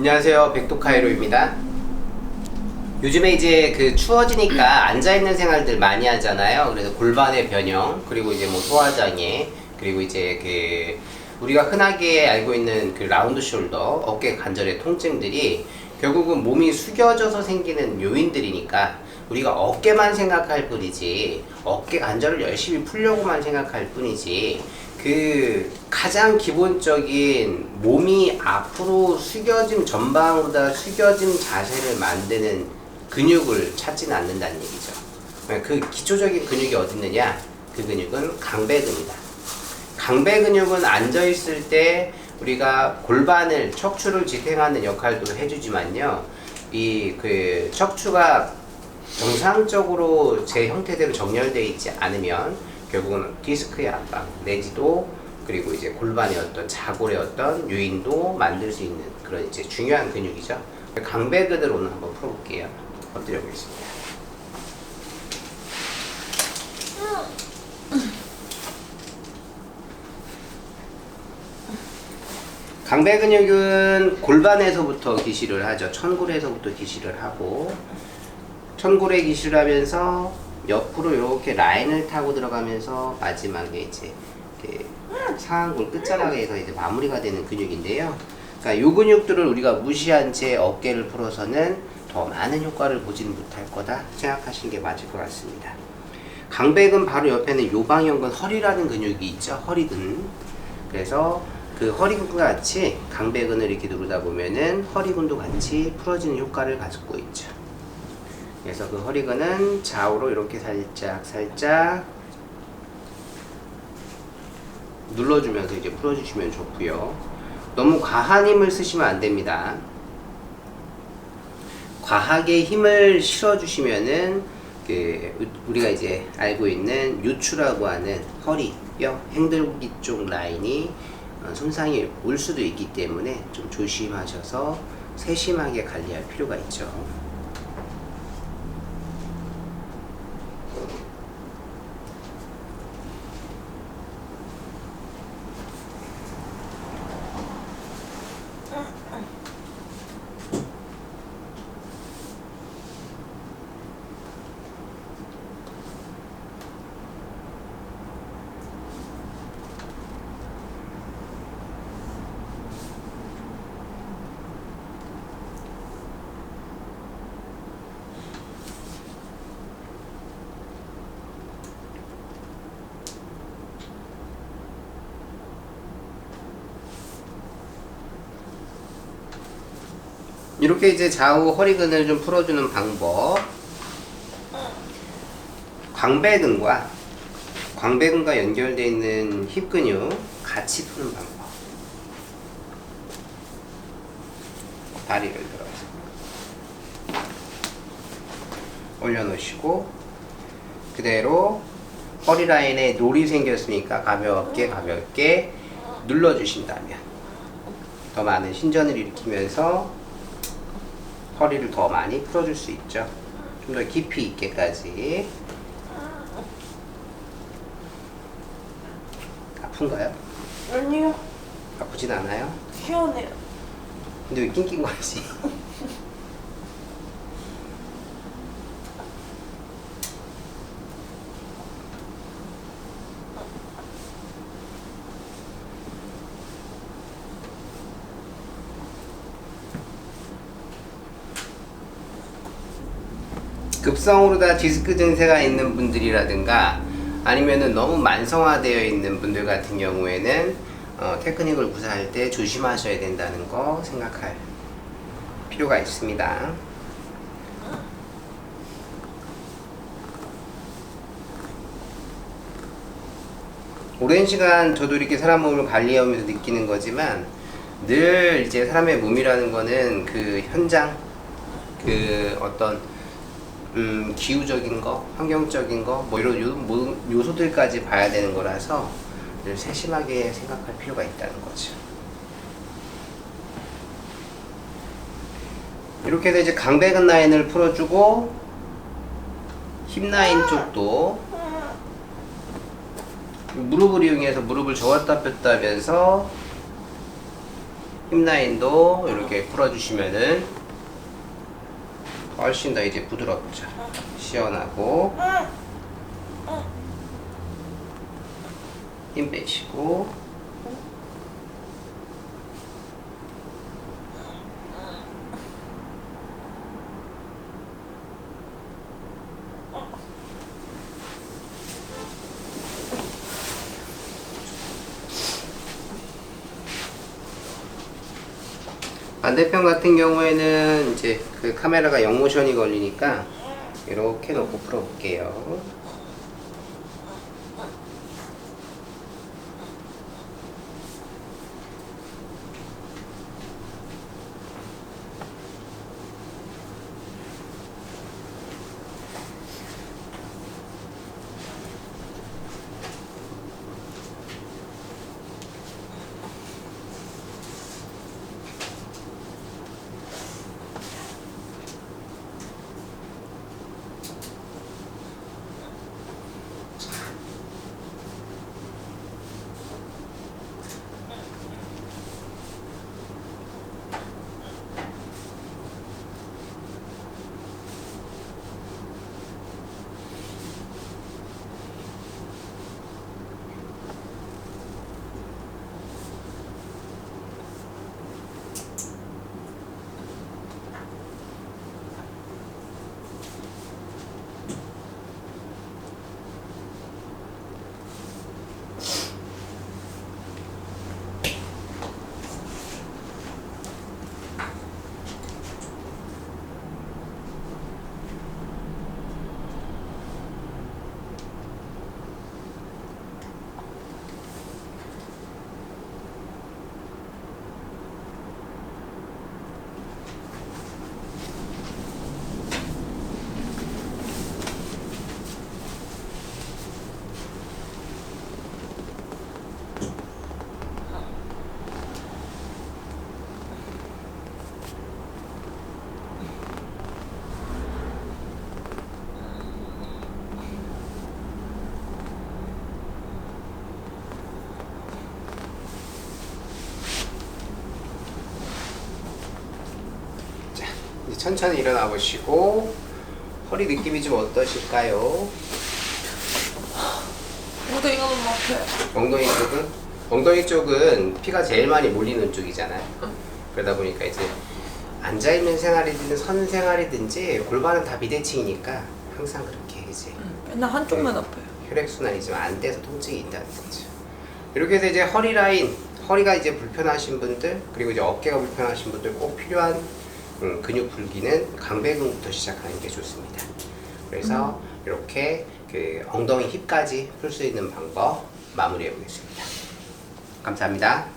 안녕하세요, 백도카이로입니다. 요즘에 이제 추워지니까 앉아있는 생활들 많이 하잖아요. 그래서 골반의 변형, 그리고 이제 뭐 소화장애, 그리고 이제 우리가 흔하게 알고 있는 라운드 숄더, 어깨 관절의 통증들이 결국은 몸이 숙여져서 생기는 요인들이니까 우리가 어깨만 생각할 뿐이지, 어깨 관절을 열심히 풀려고만 생각할 뿐이지, 가장 기본적인 몸이 앞으로 숙여진, 전방으로 숙여진 자세를 만드는 근육을 찾지는 않는다는 얘기죠. 그 기초적인 근육이 어디 있느냐? 그 근육은 강배근이다. 강배 근육은 앉아있을 때 우리가 골반을, 척추를 지탱하는 역할도 해주지만요, 척추가 정상적으로 제 형태대로 정렬되어 있지 않으면 결국은 디스크의 압박 내지도, 그리고 이제 골반의 어떤 자골의 어떤 요인도 만들 수 있는 그런 이제 중요한 근육이죠. 강배근을 오늘 한번 풀어볼게요. 엎드려 보겠습니다. 강배 근육은 골반에서부터 기시를 하죠. 천골에서부터 기시를 하고, 천골에 기시를 하면서 옆으로 이렇게 라인을 타고 들어가면서 마지막에 이제 상완골 끝자락에서 이제 마무리가 되는 근육인데요. 그러니까 이 근육들을 우리가 무시한 채 어깨를 풀어서는 더 많은 효과를 보지는 못할 거다 생각하시는 게 맞을 것 같습니다. 강배근 바로 옆에는 요방형근 허리라는 근육이 있죠. 허리근. 그래서 그 허리근과 같이 강배근을 이렇게 누르다 보면은 허리근도 같이 풀어지는 효과를 가지고 있죠. 그래서 그 허리근은 좌우로 이렇게 살짝 눌러주면서 이제 풀어주시면 좋고요. 너무 과한 힘을 쓰시면 안 됩니다. 과하게 힘을 실어주시면은 우리가 이제 알고 있는 요추라고 하는 허리, 뼈, 행돌기 쪽 라인이 손상이 올 수도 있기 때문에 좀 조심하셔서 세심하게 관리할 필요가 있죠. 이렇게 이제 좌우 허리근을 좀 풀어주는 방법. 광배근과 연결되어 있는 힙 근육 같이 푸는 방법. 다리를 들어서 올려놓으시고, 그대로 허리 라인에 놀이 생겼으니까 가볍게 눌러주신다면 더 많은 신전을 일으키면서 허리를 더 많이 풀어줄 수 있죠. 좀 더 깊이 있게까지. 아픈가요? 아니요. 아프진 않아요? 시원해요. 근데 왜 낑낑 거리지? 급성으로 다 디스크 증세가 있는 분들이라든가 아니면은 너무 만성화되어 있는 분들 같은 경우에는 테크닉을 구사할 때 조심하셔야 된다는 거 생각할 필요가 있습니다. 오랜 시간 저도 이렇게 사람 몸을 관리하면서 느끼는 거지만, 늘 이제 사람의 몸이라는 거는 그 현장, 어떤 기후적인 거, 환경적인 거, 뭐 이런 모든 요소들까지 봐야 되는 거라서 늘 세심하게 생각할 필요가 있다는 거죠. 이렇게 해서 이제 강배근 라인을 풀어주고, 힙 라인 쪽도 무릎을 이용해서 무릎을 저었다 폈다 하면서 힙 라인도 이렇게 풀어주시면은 훨씬 더 이제 부드럽죠. 시원하고 힘 빼시고 반대편 같은 경우에는 이제 그 카메라가 영모션이 걸리니까 이렇게 놓고 풀어볼게요. 이제 천천히 일어나 보시고 허리 느낌이 좀 어떠실까요? 엉덩이가 너무 아파요. 엉덩이 쪽은 피가 제일 많이 몰리는 쪽이잖아요. 그러다 보니까 이제 앉아있는 생활이든 선 생활이든지 골반은 다 비대칭이니까 항상 그렇게 이제 맨날 한쪽만 아파요. 혈액순환이 좀 안 돼서 통증이 있다는 거죠. 이렇게 해서 이제 허리 라인, 허리가 이제 불편하신 분들, 그리고 이제 어깨가 불편하신 분들 꼭 필요한 근육 풀기는 강배근부터 시작하는 게 좋습니다. 그래서 이렇게 그 엉덩이 힙까지 풀 수 있는 방법 마무리해 보겠습니다. 감사합니다.